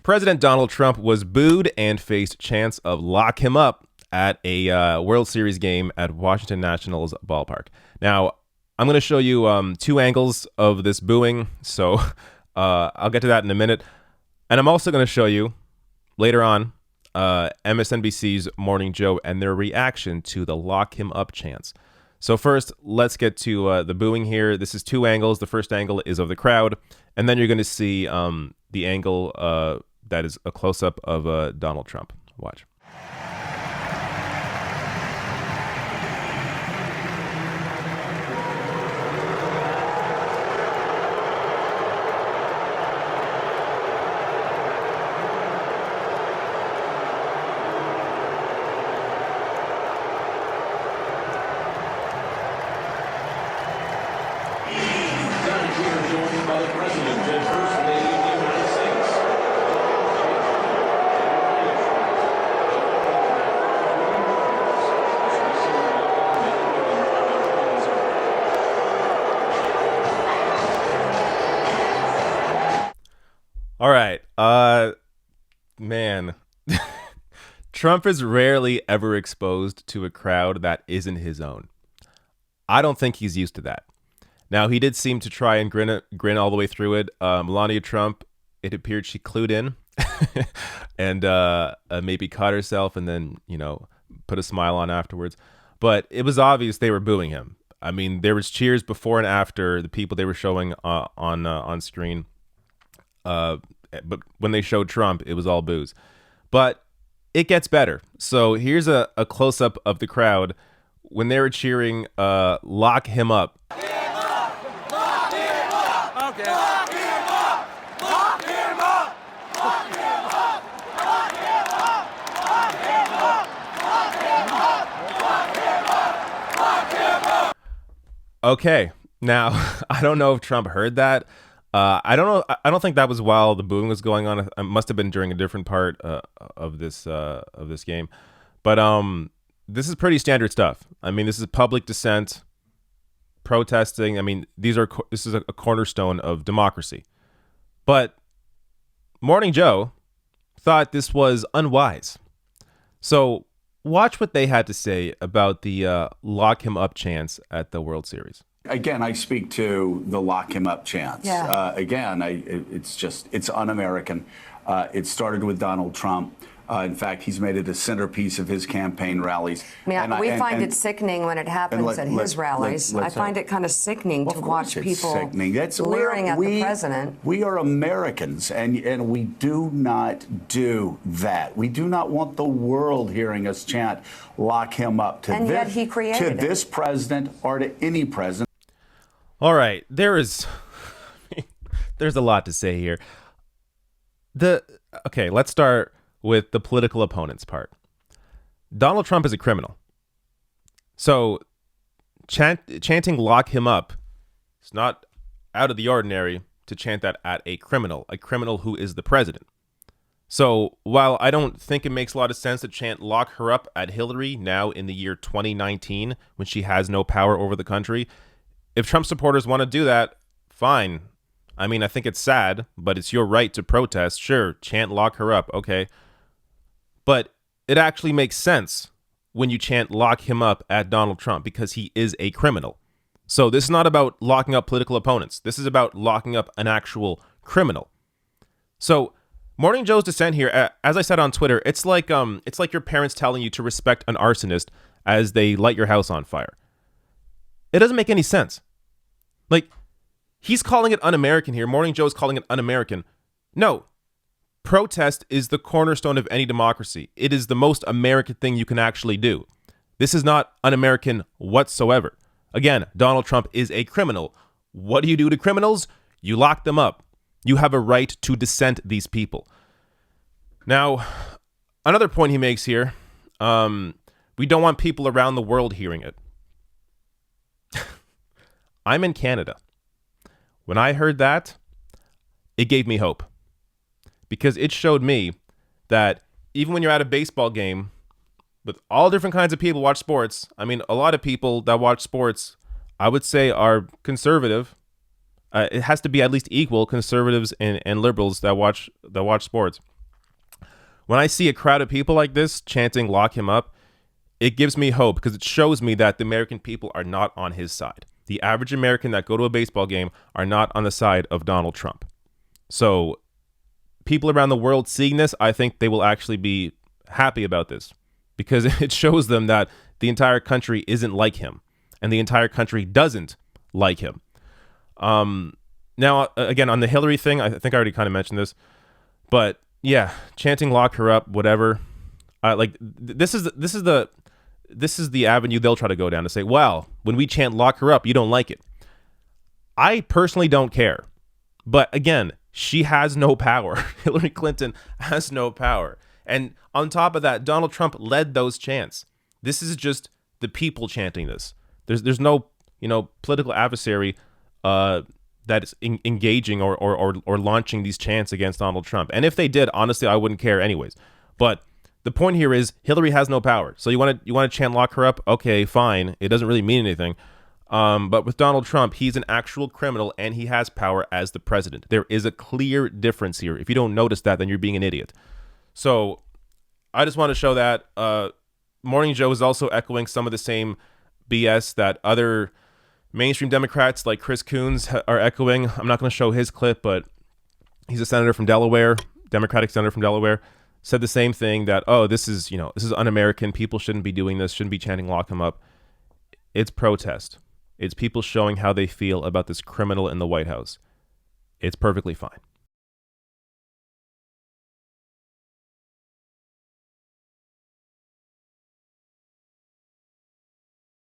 President Donald Trump was booed and faced chants of lock him up at a World Series game at Washington Nationals ballpark. Now, I'm going to show you two angles of this booing, so I'll get to that in a minute. And I'm also going to show you later on MSNBC's Morning Joe and their reaction to the lock him up chants. So first, let's get to the booing here. This is two angles. The first angle is of the crowd, and then you're going to see the angle that is a close-up of Donald Trump. Watch. All right. Man, Trump is rarely ever exposed to a crowd that isn't his own. I don't think he's used to that. Now, he did seem to try and grin all the way through it. Melania Trump, it appeared she clued in and maybe caught herself and then, put a smile on afterwards. But it was obvious they were booing him. I mean, there was cheers before and after the people they were showing on screen. But when they showed Trump, it was all boos. But it gets better. So here's a close-up of the crowd when they were cheering, lock him up. Lock him up! Lock him up! Okay. Lock him up! Lock him up! Lock him up! Lock him up! Lock him up! Lock him up! Lock him up! Lock him up! Okay. Now, I don't know if Trump heard that. I don't know. I don't think that was while the booing was going on. It must have been during a different part of this game. But this is pretty standard stuff. I mean, this is public dissent, protesting. I mean, this is a cornerstone of democracy. But Morning Joe thought this was unwise. So watch what they had to say about the lock him up chants at the World Series. Again, I speak to the lock him up chants. Yeah. It's un-American. It started with Donald Trump. In fact, he's made it a centerpiece of his campaign rallies. We find it sickening when it happens at his rallies. I find it kind of sickening to watch people leering at the president. We are Americans, and we do not do that. We do not want the world hearing us chant, lock him up, to this president or to any president. All right, there's a lot to say here. Okay, let's start with the political opponents part. Donald Trump is a criminal. So chanting lock him up, it's not out of the ordinary to chant that at a criminal who is the president. So while I don't think it makes a lot of sense to chant lock her up at Hillary now in the year 2019 when she has no power over the country, if Trump supporters want to do that, fine. I mean, I think it's sad, but it's your right to protest. Sure, chant lock her up, okay. But it actually makes sense when you chant lock him up at Donald Trump because he is a criminal. So this is not about locking up political opponents. This is about locking up an actual criminal. So Morning Joe's dissent here, as I said on Twitter, it's like your parents telling you to respect an arsonist as they light your house on fire. It doesn't make any sense. Like, he's calling it un-American here. Morning Joe's calling it un-American. No. Protest is the cornerstone of any democracy. It is the most American thing you can actually do. This is not un-American whatsoever. Again, Donald Trump is a criminal. What do you do to criminals? You lock them up. You have a right to dissent these people. Now, another point he makes here, we don't want people around the world hearing it. I'm in Canada. When I heard that, it gave me hope. Because it showed me that even when you're at a baseball game with all different kinds of people watch sports, I mean, a lot of people that watch sports, I would say, are conservative. It has to be at least equal, conservatives and liberals that watch sports. When I see a crowd of people like this chanting "lock him up," it gives me hope because it shows me that the American people are not on his side. The average American that go to a baseball game are not on the side of Donald Trump. So people around the world seeing this, I think they will actually be happy about this because it shows them that the entire country isn't like him and the entire country doesn't like him. Now, again, on the Hillary thing, I think I already kind of mentioned this, but yeah, chanting "lock her up," whatever. This is the avenue they'll try to go down to say, well, when we chant "lock her up," you don't like it. I personally don't care. But again, she has no power. Hillary Clinton has no power. And on top of that, Donald Trump led those chants. This is just the people chanting this. There's no, political adversary that is engaging or launching these chants against Donald Trump. And if they did, honestly, I wouldn't care anyways. But the point here is Hillary has no power. So you want to chant "lock her up"? Okay, fine. It doesn't really mean anything. But with Donald Trump, he's an actual criminal and he has power as the president. There is a clear difference here. If you don't notice that, then you're being an idiot. So I just want to show that. Morning Joe is also echoing some of the same BS that other mainstream Democrats like Chris Coons are echoing. I'm not going to show his clip, but he's a senator from Delaware, Democratic senator from Delaware, said the same thing that, oh, this is un-American. People shouldn't be doing this, shouldn't be chanting "lock him up." It's protest. It's people showing how they feel about this criminal in the White House. It's perfectly fine.